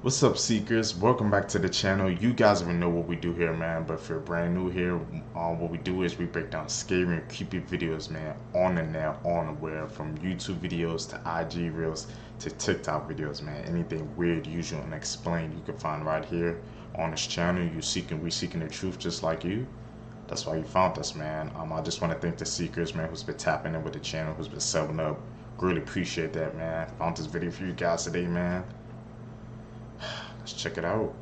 What's up, seekers? Welcome back to the channel. You guys already know what we do here, man. But if you're brand new here, what we do is we break down scary and creepy videos, man, on the net, on the web, from YouTube videos to IG reels to TikTok videos, man. Anything weird, usual, and unexplained, you can find right here on this channel. We seeking the truth just like you. That's why you found us, man. I just want to thank the seekers, man, who's been tapping in with the channel, who's been subbing up. Really appreciate that, man. Found this video for you guys today, man. Let's check it out.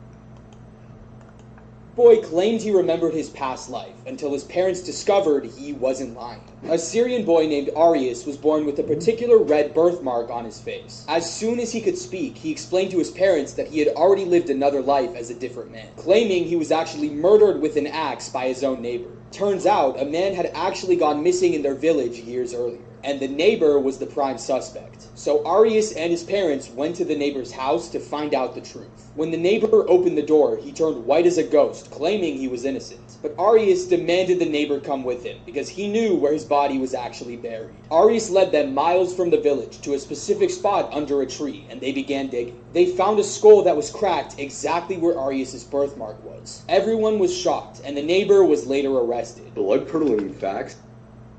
Boy claimed he remembered his past life until his parents discovered he wasn't lying. A Syrian boy named Aras was born with a particular red birthmark on his face. As soon as he could speak, he explained to his parents that he had already lived another life as a different man, claiming he was actually murdered with an axe by his own neighbor. Turns out, a man had actually gone missing in their village years earlier, and the neighbor was the prime suspect. So Arias and his parents went to the neighbor's house to find out the truth. When the neighbor opened the door, he turned white as a ghost, claiming he was innocent. But Arias demanded the neighbor come with him, because he knew where his body was actually buried. Arias led them miles from the village to a specific spot under a tree, and they began digging. They found a skull that was cracked exactly where Arias' birthmark was. Everyone was shocked, and the neighbor was later arrested. Blood-curdling facts.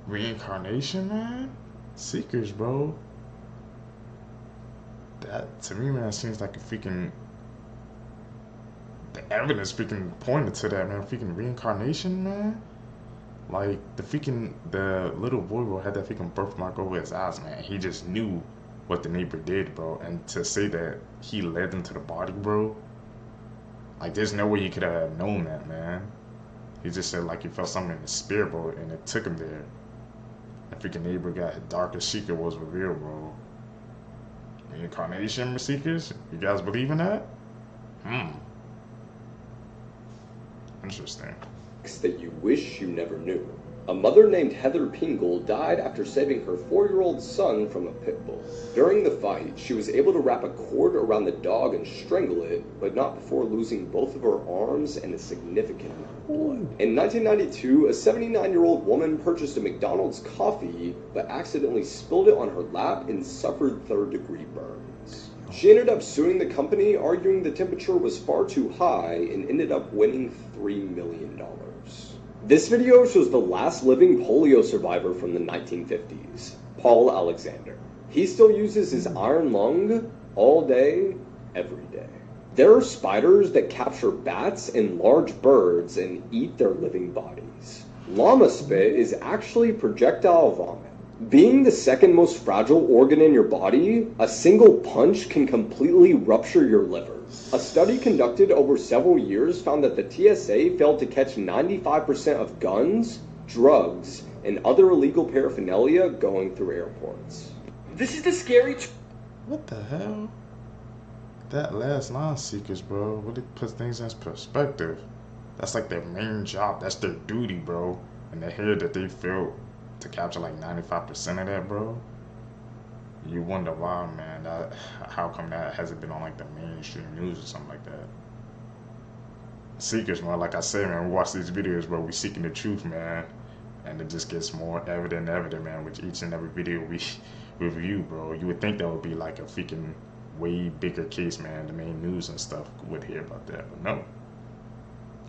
Reincarnation, man? Seekers, bro. That, to me, man, seems like a freaking... The evidence freaking pointed to that, man. Freaking reincarnation, man. Like, the little boy bro had that freaking birthmark over his eyes, man. He just knew what the neighbor did, bro. And to say that he led them to the body, bro. Like, there's no way he could have known that, man. He just said, like, he felt something in the spirit, bro, and it took him there. The freaking neighbor got a darker secret was revealed, bro. Reincarnation, seekers? You guys believe in that? Interesting. That you wish you never knew. A mother named Heather Pingle died after saving her 4-year-old son from a pit bull. During the fight, she was able to wrap a cord around the dog and strangle it, but not before losing both of her arms and a significant amount of blood. In 1992, a 79-year-old woman purchased a McDonald's coffee, but accidentally spilled it on her lap and suffered third-degree burns. She ended up suing the company, arguing the temperature was far too high, and ended up winning $3 million. This video shows the last living polio survivor from the 1950s, Paul Alexander. He still uses his iron lung all day, every day. There are spiders that capture bats and large birds and eat their living bodies. Llama spit is actually projectile vomit. Being the second most fragile organ in your body, a single punch can completely rupture your liver. A study conducted over several years found that the TSA failed to catch 95% of guns, drugs, and other illegal paraphernalia going through airports. This is the scary What the hell? That last line, seekers, bro. Really puts things in perspective. That's like their main job. That's their duty, bro. And to hear that they failed to capture like 95% of that, bro. You wonder why, man. How come that hasn't been on like the mainstream news or something like that? Seekers, man. Like I said, man, we watch these videos, bro. We seeking the truth, man, and it just gets more evident, man. With each and every video we review, bro. You would think that would be like a freaking way bigger case, man. The main news and stuff would hear about that, but no.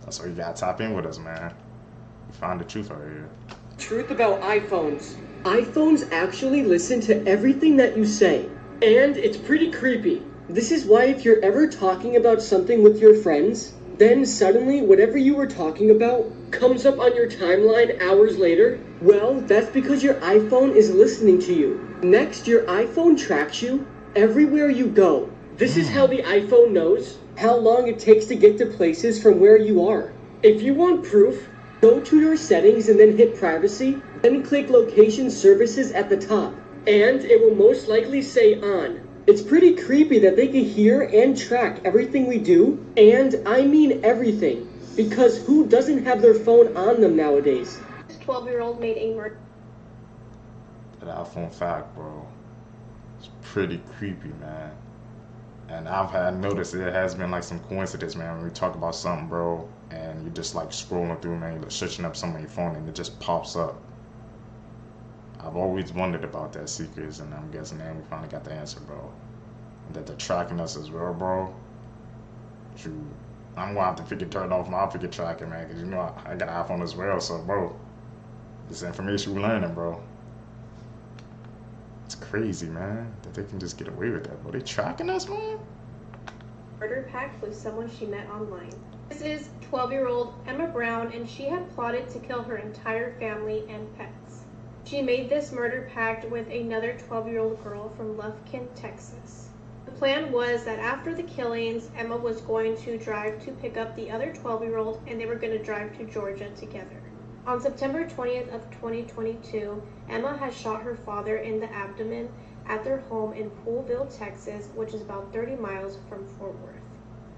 That's why you gotta tap in with us, man. We find the truth out here. Truth about iPhones. iPhones actually listen to everything that you say. And it's pretty creepy. This is why if you're ever talking about something with your friends, then suddenly whatever you were talking about comes up on your timeline hours later, well, that's because your iPhone is listening to you. Next, your iPhone tracks you everywhere you go. This is how the iPhone knows how long it takes to get to places from where you are. If you want proof, go to your settings and then hit privacy, then click location services at the top, and it will most likely say on. It's pretty creepy that they can hear and track everything we do, and I mean everything, because who doesn't have their phone on them nowadays? This 12-year-old made a murder. That iPhone fact, bro. It's pretty creepy, man. And I've had noticed it has been like some coincidence, man, when we talk about something, bro, and you're just like scrolling through, man, you're searching up something on your phone and it just pops up. I've always wondered about that, seekers, and I'm guessing now we finally got the answer, bro. And that they're tracking us as well, bro. Shoot, I'm gonna have to freaking turn off my freaking tracking, man, because you know I got an iPhone as well. So, bro, this information we're learning, bro. It's crazy, man, that they can just get away with that, bro. They tracking us, man. Murder pact with someone she met online. This is 12-year-old Emma Brown, and she had plotted to kill her entire family and pets. She made this murder pact with another 12-year-old girl from Lufkin, Texas. The plan was that after the killings, Emma was going to drive to pick up the other 12-year-old, and they were going to drive to Georgia together. On September 20th of 2022, Emma had shot her father in the abdomen at their home in Poolville, Texas, which is about 30 miles from Fort Worth.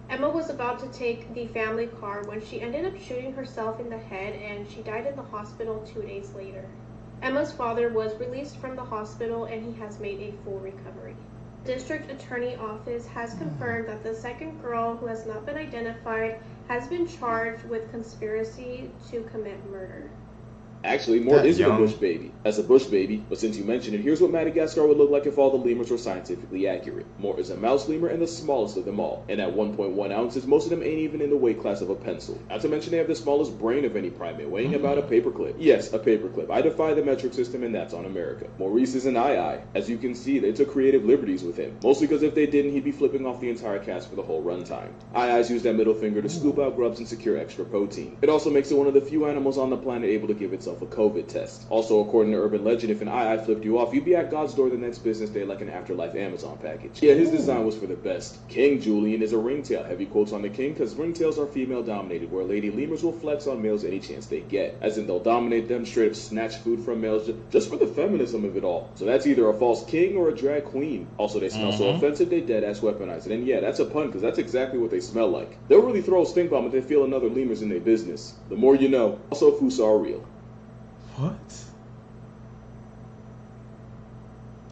Emma was about to take the family car when she ended up shooting herself in the head, and she died in the hospital 2 days later. Emma's father was released from the hospital, and he has made a full recovery. The district attorney office has confirmed that the second girl, who has not been identified, has been charged with conspiracy to commit murder. Actually, Moore That isn't a young. bush baby. That's a bush baby, but since you mentioned it, here's what Madagascar would look like if all the lemurs were scientifically accurate. Moore is a mouse lemur and the smallest of them all, and at 1.1 ounces, most of them ain't even in the weight class of a pencil. Not to mention they have the smallest brain of any primate, weighing about a paperclip. Yes, a paperclip. I defy the metric system, and that's on America. Maurice is an eye. As you can see, they took creative liberties with him, mostly because if they didn't, he'd be flipping off the entire cast for the whole runtime. Eyes use that middle finger to scoop out grubs and secure extra protein. It also makes it one of the few animals on the planet able to give itself a COVID test. Also, according to urban legend, if an eye flipped you off, you'd be at God's door the next business day like an afterlife Amazon package. Yeah, his design was for the best. King Julian is a ringtail. Heavy quotes on the king, because ringtails are female dominated, where lady lemurs will flex on males any chance they get. As in, they'll dominate them, straight up snatch food from males, just for the feminism of it all. So that's either a false king or a drag queen. Also, they smell so offensive, they deadass weaponize it. And yeah, that's a pun, because that's exactly what they smell like. They'll really throw a stink bomb if they feel another lemur's in their business. The more you know. Also, Fusa are real. What?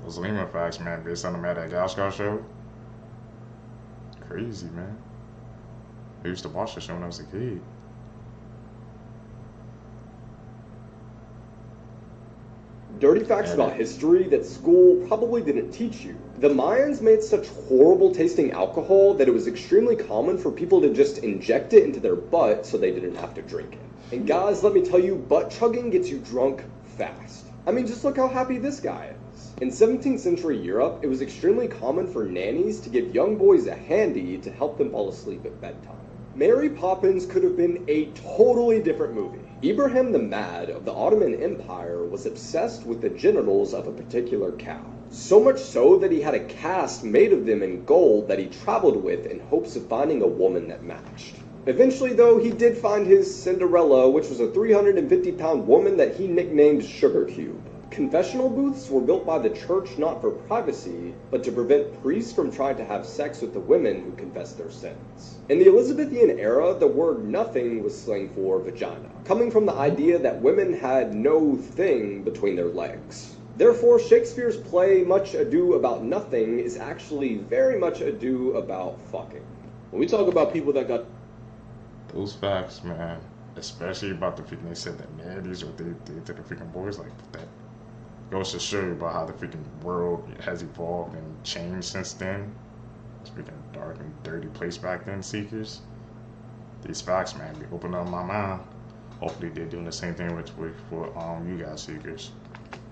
Those lemur facts, man, based on the Madagascar show. Crazy, man. I used to watch the show when I was a kid. Dirty facts about history that school probably didn't teach you. The Mayans made such horrible tasting alcohol that it was extremely common for people to just inject it into their butt so they didn't have to drink it. And guys, let me tell you, butt chugging gets you drunk fast. I mean, just look how happy this guy is. In 17th century Europe, it was extremely common for nannies to give young boys a handy to help them fall asleep at bedtime. Mary Poppins could have been a totally different movie. Ibrahim the Mad of the Ottoman Empire was obsessed with the genitals of a particular cow. So much so that he had a cast made of them in gold that he traveled with in hopes of finding a woman that matched. Eventually, though, he did find his Cinderella, which was a 350-pound woman that he nicknamed Sugar Cube. Confessional booths were built by the church not for privacy, but to prevent priests from trying to have sex with the women who confessed their sins. In the Elizabethan era, the word nothing was slang for vagina, coming from the idea that women had no thing between their legs. Therefore, Shakespeare's play Much Ado About Nothing is actually very much ado about fucking. When we talk about people that got Those facts, man. Especially about the freaking, they said that nannies or they did the freaking boys, like that goes to show you about how the freaking world has evolved and changed since then. It's freaking dark and dirty place back then, Seekers. These facts, man, they open up my mind. Hopefully they're doing the same thing with you guys, Seekers.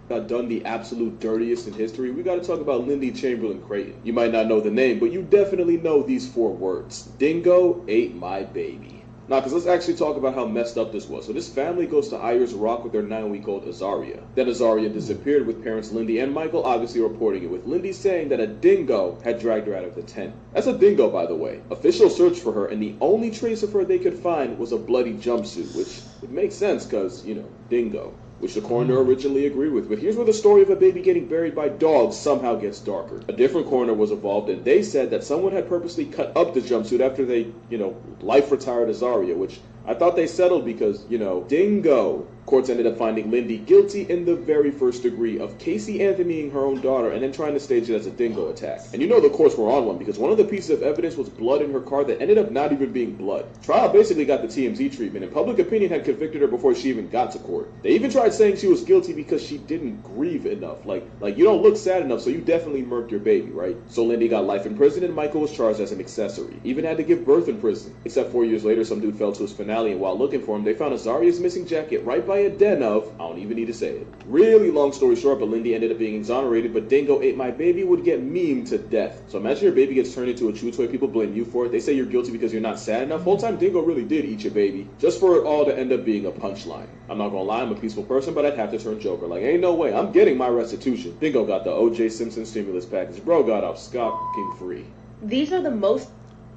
done the absolute dirtiest in history, we gotta talk about Lindy Chamberlain Creighton. You might not know the name, but you definitely know these 4 words. Dingo ate my baby. Now, because let's actually talk about how messed up this was. So this family goes to Ayers Rock with their 9-week-old Azaria. Then Azaria disappeared with parents Lindy and Michael obviously reporting it, with Lindy saying that a dingo had dragged her out of the tent. That's a dingo, by the way. Officials searched for her, and the only trace of her they could find was a bloody jumpsuit, which would make sense because, you know, dingo, which the coroner originally agreed with. But here's where the story of a baby getting buried by dogs somehow gets darker. A different coroner was involved, and they said that someone had purposely cut up the jumpsuit after they, life retired Azaria, which I thought they settled because, dingo. Courts ended up finding Lindy guilty in the very first degree of Casey Anthonying her own daughter and then trying to stage it as a dingo attack. And you know the courts were on one because one of the pieces of evidence was blood in her car that ended up not even being blood. Trial basically got the TMZ treatment, and public opinion had convicted her before she even got to court. They even tried saying she was guilty because she didn't grieve enough. Like you don't look sad enough, so you definitely murked your baby, right? So Lindy got life in prison and Michael was charged as an accessory. Even had to give birth in prison. Except 4 years later, some dude fell to his finale, and while looking for him, they found Azaria's missing jacket right by a den of, I don't even need to say it. Really long story short, but Lindy ended up being exonerated, but Dingo Ate My Baby would get memed to death. So imagine your baby gets turned into a chew toy, people blame you for it, they say you're guilty because you're not sad enough. Whole time Dingo really did eat your baby, just for it all to end up being a punchline. I'm not gonna lie, I'm a peaceful person, but I'd have to turn Joker. Like, ain't no way, I'm getting my restitution. Dingo got the O.J. Simpson stimulus package. Bro got off scot-free. These are the most...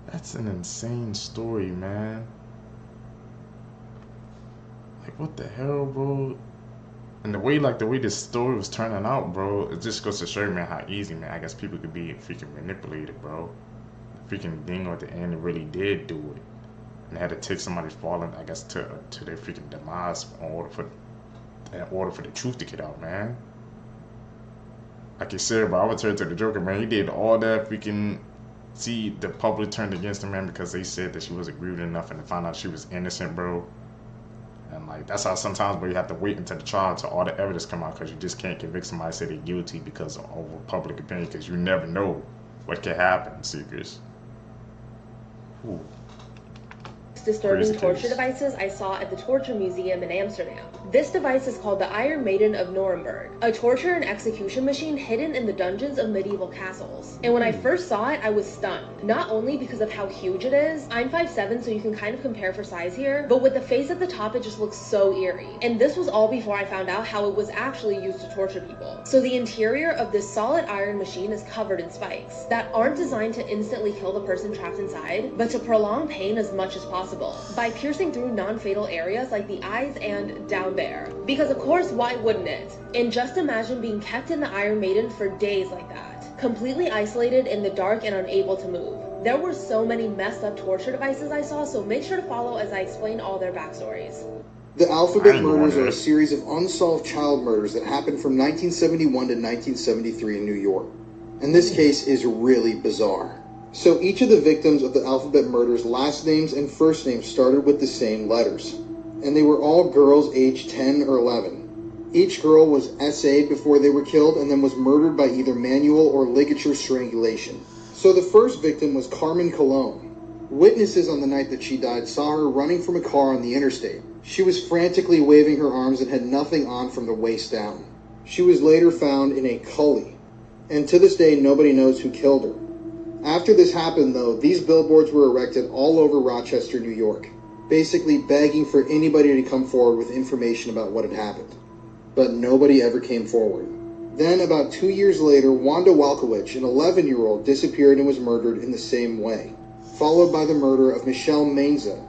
That's an insane story, man. Like, what the hell, bro? And the way this story was turning out, bro, it just goes to show you, man, how easy, man, I guess people could be freaking manipulated, bro. The freaking Dingo at the end really did do it. And they had to take somebody's falling, I guess, to their freaking demise in order for the truth to get out, man. Like you said, bro, I would turn to the Joker, man. He did all that freaking... See, the public turned against him, man, because they said that she wasn't grieved enough and to find out she was innocent, bro. And, like, that's how sometimes, bro, you have to wait until the trial till all the evidence come out because you just can't convict somebody, say they're guilty because of public opinion, because you never know what can happen, Seekers. Ooh. Disturbing torture devices I saw at the Torture Museum in Amsterdam. This device is called the Iron Maiden of Nuremberg, a torture and execution machine hidden in the dungeons of medieval castles. And when I first saw it, I was stunned. Not only because of how huge it is, I'm 5'7", so you can kind of compare for size here, but with the face at the top, it just looks so eerie. And this was all before I found out how it was actually used to torture people. So the interior of this solid iron machine is covered in spikes that aren't designed to instantly kill the person trapped inside, but to prolong pain as much as possible by piercing through non-fatal areas like the eyes and down there. Because of course, why wouldn't it? And just imagine being kept in the Iron Maiden for days like that, completely isolated in the dark and unable to move. There were so many messed up torture devices I saw, so make sure to follow as I explain all their backstories. The Alphabet Murders are a series of unsolved child murders that happened from 1971 to 1973 in New York. And this case is really bizarre. So each of the victims of the Alphabet Murders' last names and first names started with the same letters. And they were all girls aged 10 or 11. Each girl was SA'd before they were killed and then was murdered by either manual or ligature strangulation. So the first victim was Carmen Colon. Witnesses on the night that she died saw her running from a car on the interstate. She was frantically waving her arms and had nothing on from the waist down. She was later found in a gully. And to this day, nobody knows who killed her. After this happened, though, these billboards were erected all over Rochester, New York, basically begging for anybody to come forward with information about what had happened. But nobody ever came forward. Then, about 2 years later, Wanda Walkowicz, an 11-year-old, disappeared and was murdered in the same way, followed by the murder of Michelle Mainza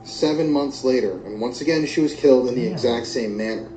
7 months later, and once again she was killed in the exact same manner.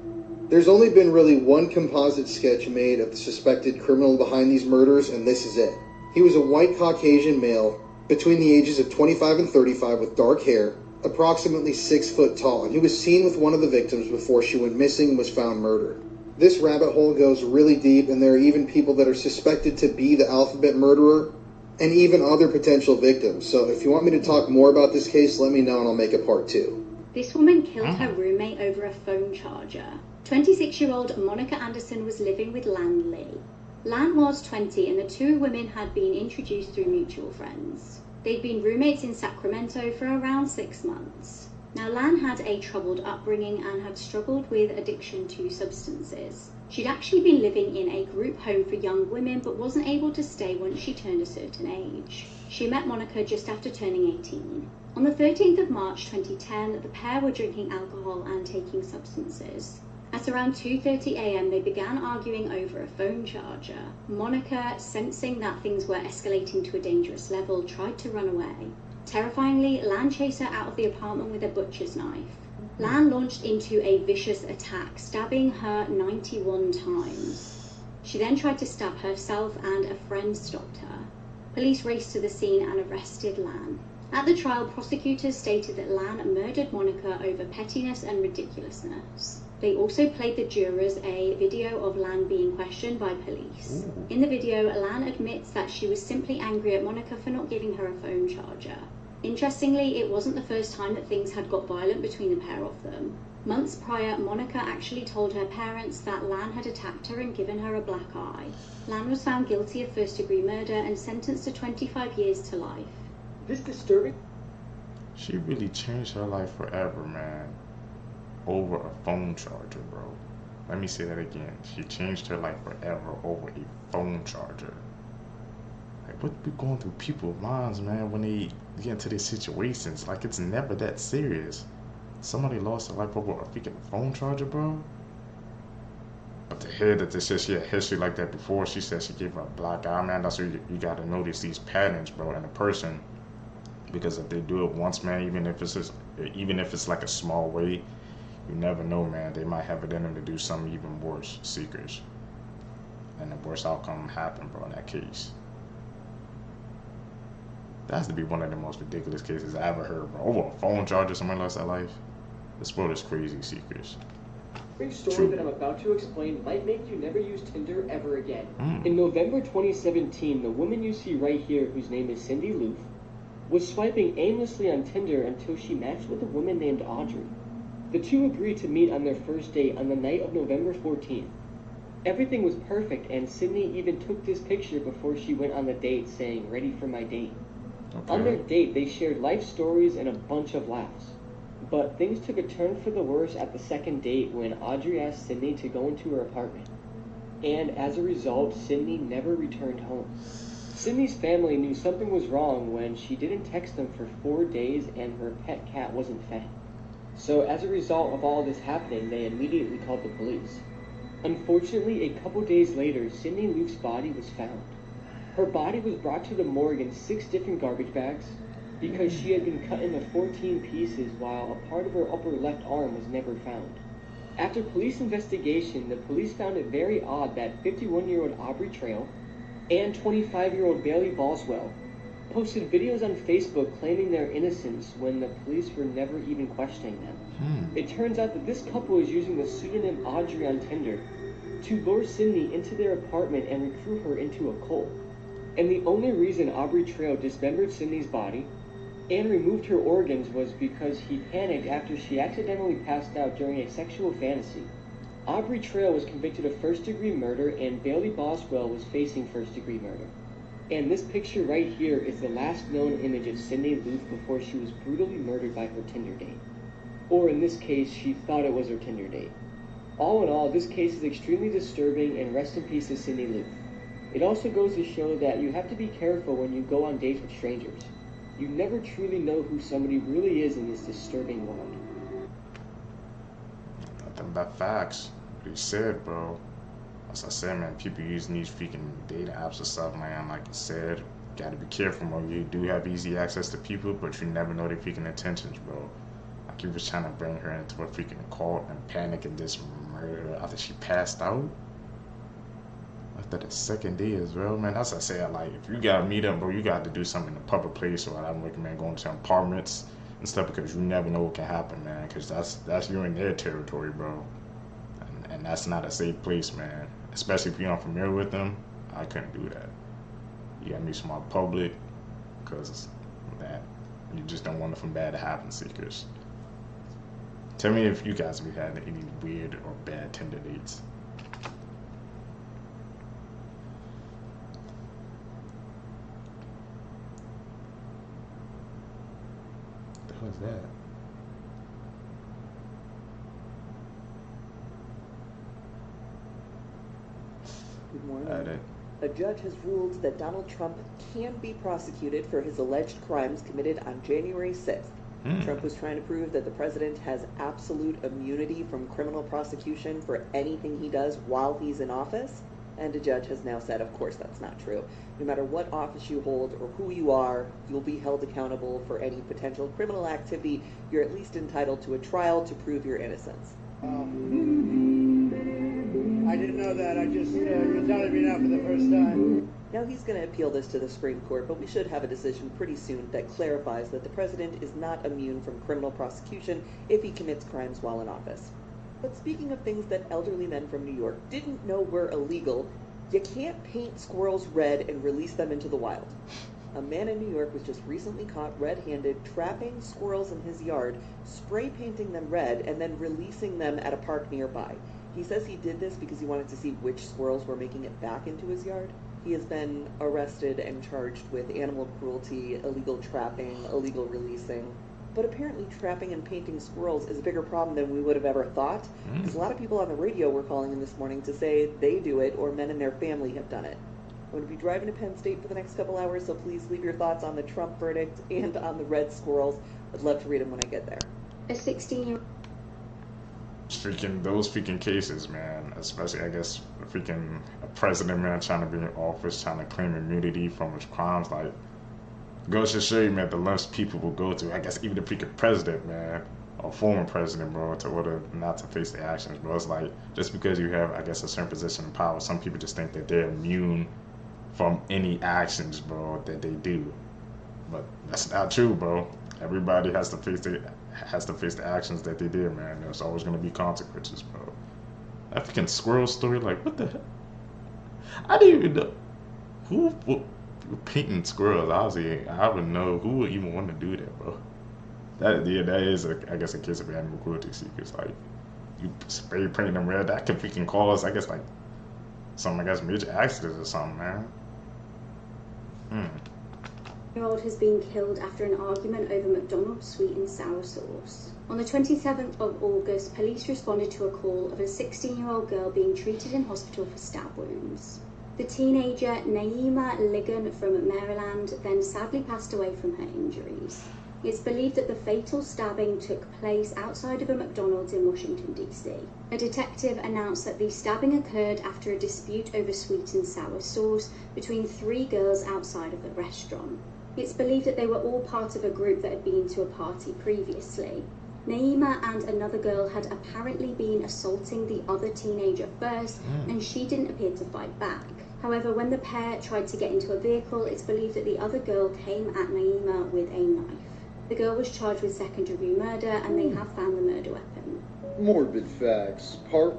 There's only been really one composite sketch made of the suspected criminal behind these murders, and this is it. He was a white Caucasian male between the ages of 25 and 35 with dark hair, approximately 6 foot tall, and he was seen with one of the victims before she went missing and was found murdered. This rabbit hole goes really deep, and there are even people that are suspected to be the Alphabet murderer, and even other potential victims. So if you want me to talk more about this case, let me know and I'll make a part 2. This woman killed her roommate over a phone charger. 26-year-old Monica Anderson was living with Lan Lee. Lan was 20 and the two women had been introduced through mutual friends. They'd been roommates in Sacramento for around 6 months. Now Lan had a troubled upbringing and had struggled with addiction to substances. She'd actually been living in a group home for young women but wasn't able to stay once she turned a certain age. She met Monica just after turning 18. On the 13th of March 2010, the pair were drinking alcohol and taking substances. At around 2:30 a.m. they began arguing over a phone charger. Monica, sensing that things were escalating to a dangerous level, tried to run away. Terrifyingly, Lan chased her out of the apartment with a butcher's knife. Lan launched into a vicious attack, stabbing her 91 times. She then tried to stab herself and a friend stopped her. Police raced to the scene and arrested Lan. At the trial, prosecutors stated that Lan murdered Monica over pettiness and ridiculousness. They also played the jurors a video of Lan being questioned by police. Ooh. In the video, Lan admits that she was simply angry at Monica for not giving her a phone charger. Interestingly, it wasn't the first time that things had got violent between the pair of them. Months prior, Monica actually told her parents that Lan had attacked her and given her a black eye. Lan was found guilty of first-degree murder and sentenced to 25 years to life. This disturbing? She really changed her life forever, man. Over a phone charger, bro. Let me say that again. She changed her life forever over a phone charger. Like, what be going through people's minds, man, when they get into these situations? Like, it's never that serious. Somebody lost their life over a freaking phone charger, bro. But to hear that they said she had history like that before, she said she gave her a black eye, man. That's what you gotta notice these patterns, bro, in a person. Because if they do it once, man, even if it's like a small way, you never know, man. They might have it in them to do something even worse, seekers. And the worst outcome happened, bro, in that case. That has to be one of the most ridiculous cases I ever heard, bro. Over a phone charger, somebody lost their life. This world is crazy, seekers. The story True. that I'm about to explain might make you never use Tinder ever again. Mm. In November 2017, the woman you see right here, whose name is Cindy Loof, was swiping aimlessly on Tinder until she matched with a woman named Audrey. The two agreed to meet on their first date on the night of November 14th. Everything was perfect, and Sydney even took this picture before she went on the date, saying, "Ready for my date." Okay. On their date, they shared life stories and a bunch of laughs. But things took a turn for the worse at the second date when Audrey asked Sydney to go into her apartment. And as a result, Sydney never returned home. Sydney's family knew something was wrong when she didn't text them for 4 days and her pet cat wasn't fed. So as a result of all this happening, they immediately called the police. Unfortunately, a couple days later, Cindy Loof's body was found. Her body was brought to the morgue in 6 different garbage bags because she had been cut into 14 pieces while a part of her upper left arm was never found. After police investigation, the police found it very odd that 51-year-old Aubrey Trail and 25-year-old Bailey Boswell posted videos on Facebook claiming their innocence when the police were never even questioning them. It turns out that this couple is using the pseudonym Audrey on Tinder to lure Sydney into their apartment and recruit her into a cult. And the only reason Aubrey Trail dismembered Sydney's body and removed her organs was because he panicked after she accidentally passed out during a sexual fantasy. Aubrey Trail was convicted of first-degree murder and Bailey Boswell was facing first-degree murder. And this picture right here is the last known image of Cindy Loof before she was brutally murdered by her Tinder date. Or in this case, she thought it was her Tinder date. All in all, this case is extremely disturbing, and rest in peace to Cindy Loof. It also goes to show that you have to be careful when you go on dates with strangers. You never truly know who somebody really is in this disturbing world. Nothing but facts. What you said, bro. As I said, man, people using these freaking data apps and stuff, man. Like I said, gotta be careful, man. You do have easy access to people, but you never know their freaking intentions, bro. Like he was trying to bring her into a freaking cult and panic and just murder her after she passed out. After the second day as well, man. That's what I say. Like, if you gotta meet up, bro, you got to do something in a public place. So I don't recommend going to apartments and stuff because you never know what can happen, man. Because that's you're in their territory, bro. And that's not a safe place, man. Especially if you're not familiar with them. I couldn't do that. You gotta meet someone public because that you just don't want nothing bad to happen, seekers. Tell me if you guys have had any weird or bad Tinder dates. What the hell is that? Good morning. A judge has ruled that Donald Trump can be prosecuted for his alleged crimes committed on January 6th. Trump was trying to prove that the president has absolute immunity from criminal prosecution for anything he does while he's in office. And a judge has now said, of course, that's not true. No matter what office you hold or who you are, you'll be held accountable for any potential criminal activity. You're at least entitled to a trial to prove your innocence. I didn't know that. You're telling me now for the first time. Now he's going to appeal this to the Supreme Court, but we should have a decision pretty soon that clarifies that the president is not immune from criminal prosecution if he commits crimes while in office. But speaking of things that elderly men from New York didn't know were illegal, you can't paint squirrels red and release them into the wild. A man in New York was just recently caught red-handed trapping squirrels in his yard, spray painting them red, and then releasing them at a park nearby. He says he did this because he wanted to see which squirrels were making it back into his yard. He has been arrested and charged with animal cruelty, illegal trapping, illegal releasing. But apparently trapping and painting squirrels is a bigger problem than we would have ever thought, because a lot of people on the radio were calling in this morning to say they do it or men in their family have done it. I'm going to be driving to Penn State for the next couple hours, so please leave your thoughts on the Trump verdict and on the red squirrels. I'd love to read them when I get there. A 16-year-old... Those freaking cases, man, especially, I guess, freaking a president, man, trying to be in office, trying to claim immunity from his crimes, like, goes to show you, man, the lengths people will go to. I guess even the freaking president, man, or former president, bro, to order not to face the actions, bro. It's like, just because you have, I guess, a certain position of power, some people just think that they're immune from any actions, bro, that they do. But that's not true, bro. Everybody has to face the actions that they did, man. There's always gonna be consequences, bro. That freaking squirrel story, like, what the hell? I didn't even know who painting squirrels. Obviously, I would know who would even want to do that, bro. That is, I guess, a case of animal cruelty. Seekers, like, you spray paint them red, that could freaking cause, I guess, like, some, I guess, major accidents or something, man. Year-old has been killed after an argument over McDonald's sweet and sour sauce. On the 27th of August, police responded to a call of a 16-year-old girl being treated in hospital for stab wounds. The teenager, Naima Ligon from Maryland, then sadly passed away from her injuries. It's believed that the fatal stabbing took place outside of a McDonald's in Washington, D.C. A detective announced that the stabbing occurred after a dispute over sweet and sour sauce between 3 girls outside of the restaurant. It's believed that they were all part of a group that had been to a party previously. Naima and another girl had apparently been assaulting the other teenager first, and she didn't appear to fight back. However, when the pair tried to get into a vehicle, it's believed that the other girl came at Naima with a knife. The girl was charged with second-degree murder, and they have found the murder weapon. Morbid facts. Part...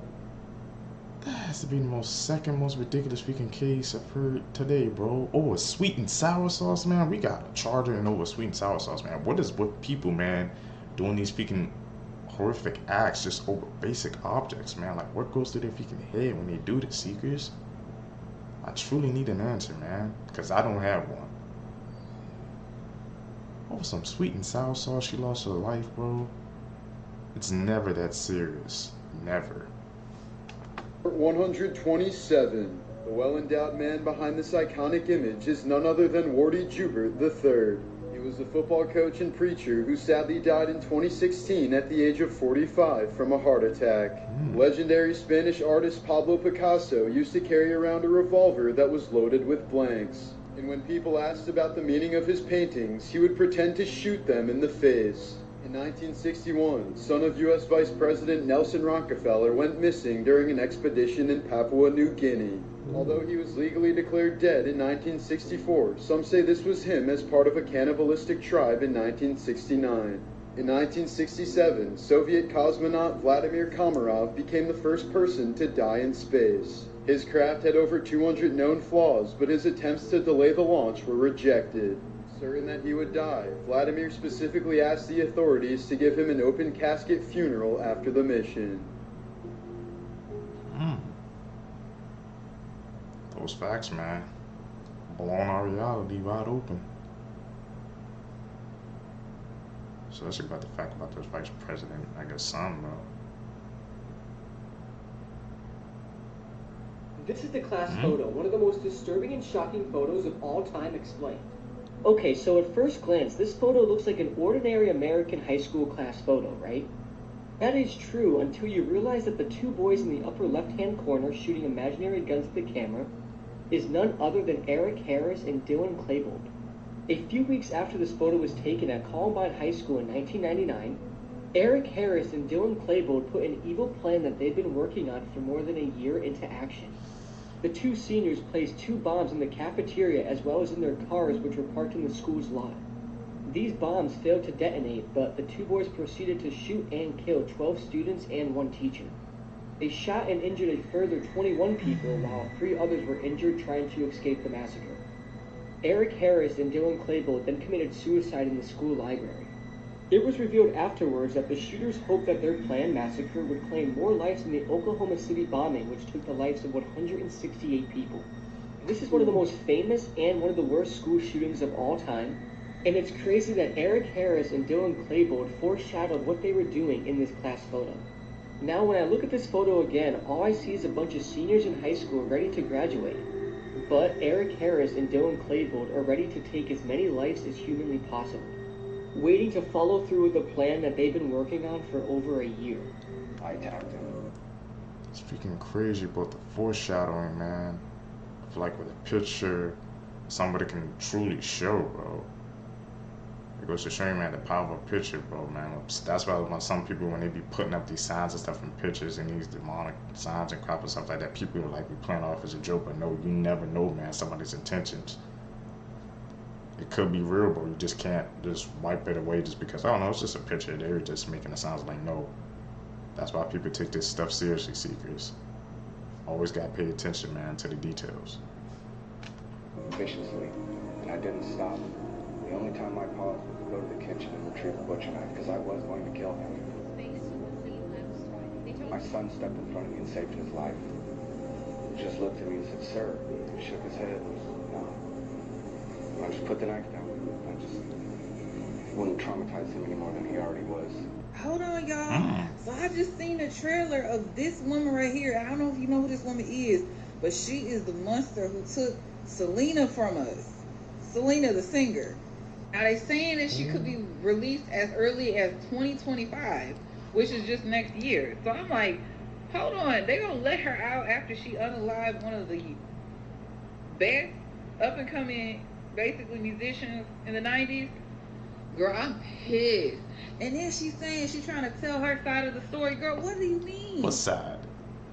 That has to be the second most ridiculous freaking case I've heard today, bro. Oh, a sweet and sour sauce, man. We got a charger and over sweet and sour sauce, man. What is with people, man, doing these freaking horrific acts just over basic objects, man? Like, what goes through their freaking head when they do this, Seekers? I truly need an answer, man, because I don't have one. Over some sweet and sour sauce, she lost her life, bro. It's never that serious. Never. 127. The well-endowed man behind this iconic image is none other than Wardy Joubert III. He was a football coach and preacher who sadly died in 2016 at the age of 45 from a heart attack. Legendary Spanish artist Pablo Picasso used to carry around a revolver that was loaded with blanks. And when people asked about the meaning of his paintings, he would pretend to shoot them in the face. In 1961, son of U.S. Vice President Nelson Rockefeller went missing during an expedition in Papua New Guinea. Although he was legally declared dead in 1964, some say this was him as part of a cannibalistic tribe in 1969. In 1967, Soviet cosmonaut Vladimir Komarov became the first person to die in space. His craft had over 200 known flaws, but his attempts to delay the launch were rejected. Certain that he would die, Vladimir specifically asked the authorities to give him an open casket funeral after the mission. Those facts, man, blowing our reality wide open. Especially about the fact about this vice president, I guess, son, bro. This is the class photo, one of the most disturbing and shocking photos of all time explained. Okay, so at first glance, this photo looks like an ordinary American high school class photo, right? That is true until you realize that the 2 boys in the upper left-hand corner shooting imaginary guns at the camera is none other than Eric Harris and Dylan Klebold. A few weeks after this photo was taken at Columbine High School in 1999, Eric Harris and Dylan Klebold put an evil plan that they'd been working on for more than a year into action. The 2 seniors placed 2 bombs in the cafeteria as well as in their cars, which were parked in the school's lot. These bombs failed to detonate, but the two boys proceeded to shoot and kill 12 students and 1 teacher. They shot and injured a further 21 people, while 3 others were injured trying to escape the massacre. Eric Harris and Dylan Klebold then committed suicide in the school library. It was revealed afterwards that the shooters hoped that their planned massacre would claim more lives than the Oklahoma City bombing, which took the lives of 168 people. This is one of the most famous and one of the worst school shootings of all time, and it's crazy that Eric Harris and Dylan Klebold foreshadowed what they were doing in this class photo. Now when I look at this photo again, all I see is a bunch of seniors in high school ready to graduate. But Eric Harris and Dylan Klebold are ready to take as many lives as humanly possible, waiting to follow through with a plan that they've been working on for over a year. I tapped him. It's freaking crazy about the foreshadowing, man. I feel like with a picture, somebody can truly show, bro. It goes to show you, man, the power of a picture, bro, man. That's why when some people, when they be putting up these signs and stuff in pictures and these demonic signs and crap and stuff like that, people will like be playing off as a joke, but no, you never know, man, somebody's intentions. It could be real, bro. You just can't just wipe it away just because, oh no, it's just a picture. They're just making it sound like, no. That's why people take this stuff seriously, seekers. Always gotta pay attention, man, to the details. Viciously, and I didn't stop. The only time I paused was to go to the kitchen and retrieve a butcher knife, because I was going to kill him. My son stepped in front of me and saved his life. He just looked at me and said, "Sir." He shook his head. No. I just put the knife down. I just wouldn't traumatize him any more than he already was. Hold on, y'all. So I just seen a trailer of this woman right here. I don't know if you know who this woman is, but she is the monster who took Selena from us. Selena, the singer. Now they saying that she could be released as early as 2025, which is just next year. So I'm like, hold on, they gonna let her out after she unalived one of the best up and coming, basically, musicians in the 90s? Girl, I'm pissed. And then she's saying she's trying to tell her side of the story. Girl, what do you mean? What side?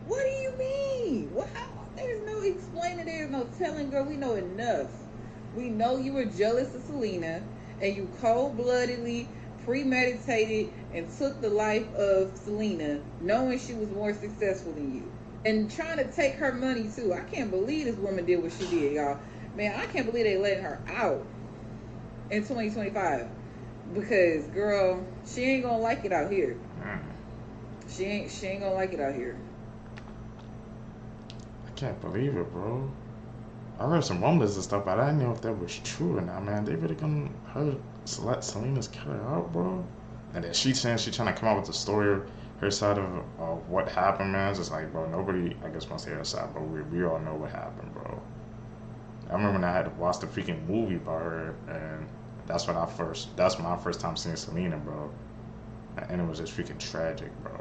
What do you mean? What? There's no explaining, there's no telling, girl. We know enough. We know you were jealous of Selena, and you cold-bloodedly premeditated and took the life of Selena, knowing she was more successful than you. And trying to take her money, too. I can't believe this woman did what she did, y'all. Man, I can't believe they let her out in 2025. Because, girl, she ain't gonna like it out here. She ain't gonna like it out here. I can't believe it, bro. I heard some rumblings and stuff, but I didn't know if that was true or not, man. They really gonna let Selena's kill her out, bro? And then she saying she trying to come out with the story, her side of what happened, man. It's just like, bro, nobody, I guess, wants to hear her side, but we all know what happened, bro. I remember when I had to watch the freaking movie about her, and that's my first time seeing Selena, bro. And it was just freaking tragic, bro.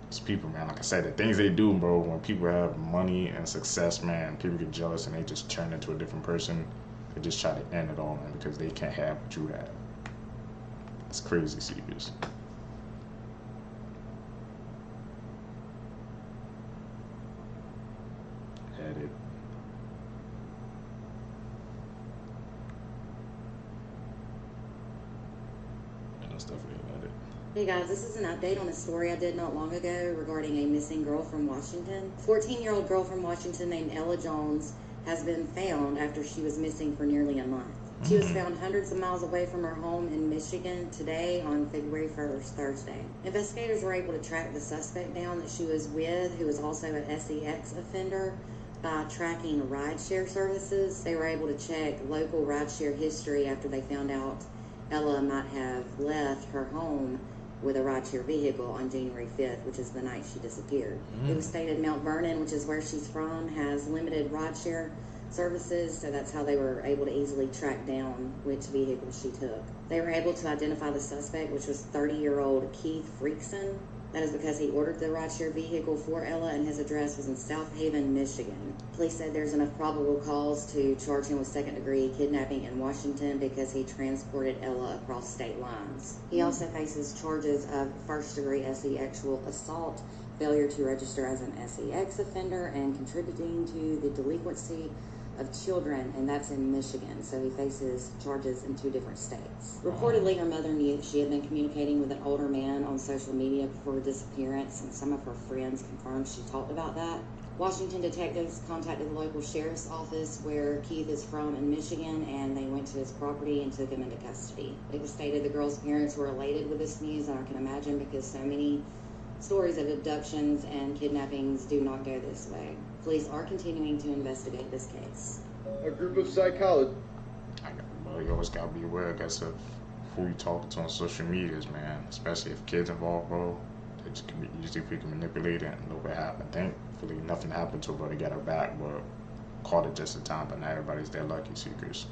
It's people, man, like I said, the things they do, bro, when people have money and success, man, people get jealous and they just turn into a different person. They just try to end it all, man, because they can't have what you have. It's crazy, serious. Edit. Hey guys, this is an update on a story I did not long ago regarding a missing girl from Washington. 14-year-old girl from Washington named Ella Jones has been found after she was missing for nearly a month. She was found hundreds of miles away from her home in Michigan today on February 1st, Thursday. Investigators were able to track the suspect down that she was with, who was also an SEX offender, by tracking rideshare services. They were able to check local rideshare history after they found out Ella might have left her home with a rideshare vehicle on January 5th, which is the night she disappeared. It was stated Mount Vernon, which is where she's from, has limited rideshare services, so that's how they were able to easily track down which vehicle she took. They were able to identify the suspect, which was 30-year-old Keith Freakson. That is because he ordered the rideshare vehicle for Ella, and his address was in South Haven, Michigan. Police said there's enough probable cause to charge him with second-degree kidnapping in Washington because he transported Ella across state lines. He also faces charges of first-degree sexual assault, failure to register as an SEX offender, and contributing to the delinquency of children, and that's in Michigan, so he faces charges in 2 different states. Reportedly, her mother knew that she had been communicating with an older man on social media before her disappearance, and some of her friends confirmed she talked about that. Washington detectives contacted the local sheriff's office where Keith is from in Michigan, and they went to his property and took him into custody. It was stated the girl's parents were elated with this news, and I can imagine because so many stories of abductions and kidnappings do not go this way. Police are continuing to investigate this case. A group of psychologists. Well, you always gotta be aware, I guess, of who you talking to on social medias, man. Especially if kids involved, bro. They just can be easily freaking manipulated and know what happened. Thankfully, nothing happened to her, bro. They got her back, but caught it just in time. But not everybody's that lucky, seekers.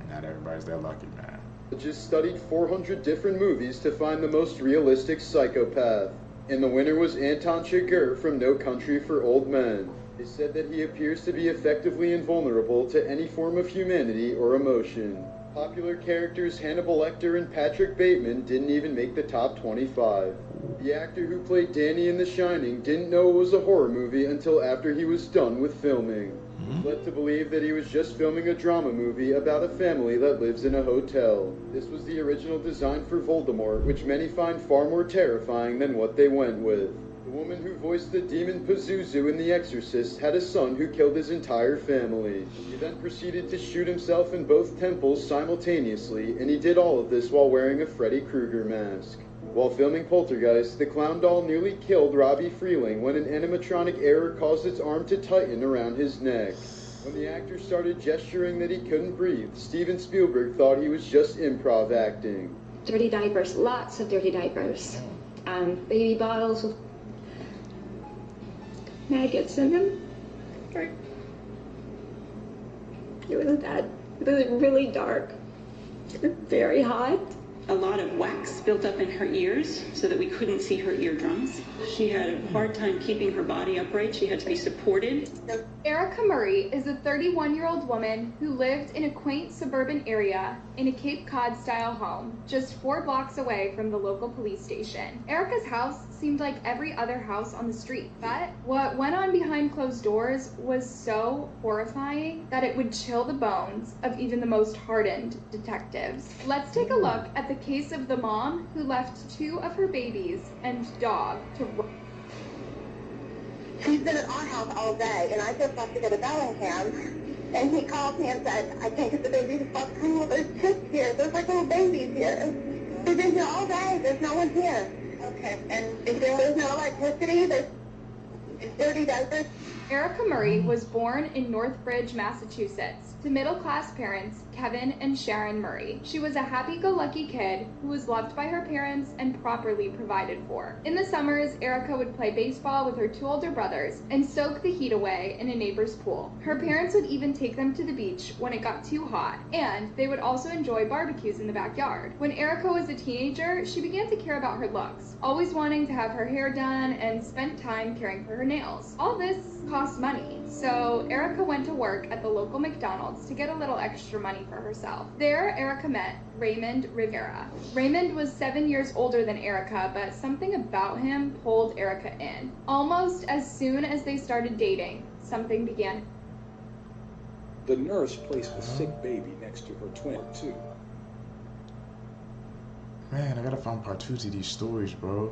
Not everybody's that lucky, man. Just studied 400 different movies to find the most realistic psychopath. And the winner was Anton Chigurh from No Country for Old Men. They said that he appears to be effectively invulnerable to any form of humanity or emotion. Popular characters Hannibal Lecter and Patrick Bateman didn't even make the top 25. The actor who played Danny in The Shining didn't know it was a horror movie until after he was done with filming. He was led to believe that he was just filming a drama movie about a family that lives in a hotel. This was the original design for Voldemort, which many find far more terrifying than what they went with. The woman who voiced the demon Pazuzu in The Exorcist had a son who killed his entire family. He then proceeded to shoot himself in both temples simultaneously, and he did all of this while wearing a Freddy Krueger mask. While filming Poltergeist, the clown doll nearly killed Robbie Freeling when an animatronic error caused its arm to tighten around his neck. When the actor started gesturing that he couldn't breathe, Steven Spielberg thought he was just improv acting. Dirty diapers, lots of dirty diapers. Baby bottles with maggots in them. It was bad. It was really dark. Very hot. A lot of wax built up in her ears so that we couldn't see her eardrums. She had a hard time keeping her body upright. She had to be supported. Erica Murray is a 31-year-old woman who lived in a quaint suburban area in a Cape Cod-style home just 4 blocks away from the local police station. Erica's house seemed like every other house on the street, but what went on behind closed doors was so horrifying that it would chill the bones of even the most hardened detectives. Let's take a look at the case of the mom who left 2 of her babies and dog to He's been at our house all day, and I just left to go to Bellingham, and he called me and said, I can't get the babies to fuck home. There's kids here. There's like little babies here. They've been here all day. There's no one here. Okay. And if there's no electricity, there's dirty diapers. Erica Murray was born in Northbridge, Massachusetts, to middle-class parents Kevin and Sharon Murray. She was a happy-go-lucky kid who was loved by her parents and properly provided for. In the summers, Erica would play baseball with her 2 older brothers and soak the heat away in a neighbor's pool. Her parents would even take them to the beach when it got too hot, and they would also enjoy barbecues in the backyard. When Erica was a teenager, she began to care about her looks, always wanting to have her hair done and spent time caring for her nails. All this cost money, so Erica went to work at the local McDonald's to get a little extra money for herself. There, Erica met Raymond Rivera. Raymond was 7 years older than Erica, but something about him pulled Erica in. Almost as soon as they started dating, something began. The nurse placed a sick baby next to her twin, too. Man, I gotta find part 2 to these stories, bro.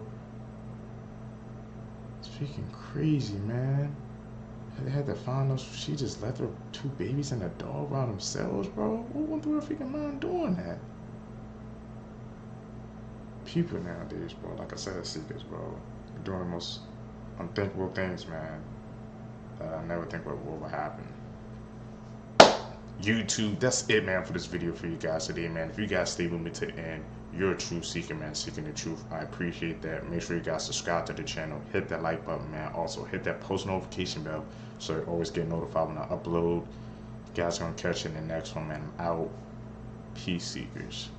It's freaking crazy, man. They had to find those. She just left her 2 babies and a dog by themselves, bro. Who went through her freaking mind doing that? People nowadays, bro, like I said, seekers, bro, doing the most unthinkable things, man, that I never think would happen. YouTube, that's it, man, for this video for you guys today, man. If you guys stay with me to the end, you're a true seeker, man, seeking the truth. I appreciate that. Make sure you guys subscribe to the channel, hit that like button, man. Also hit that post notification bell so you always get notified when I upload. You guys gonna catch you in the next one, man. I'm out. Peace, seekers.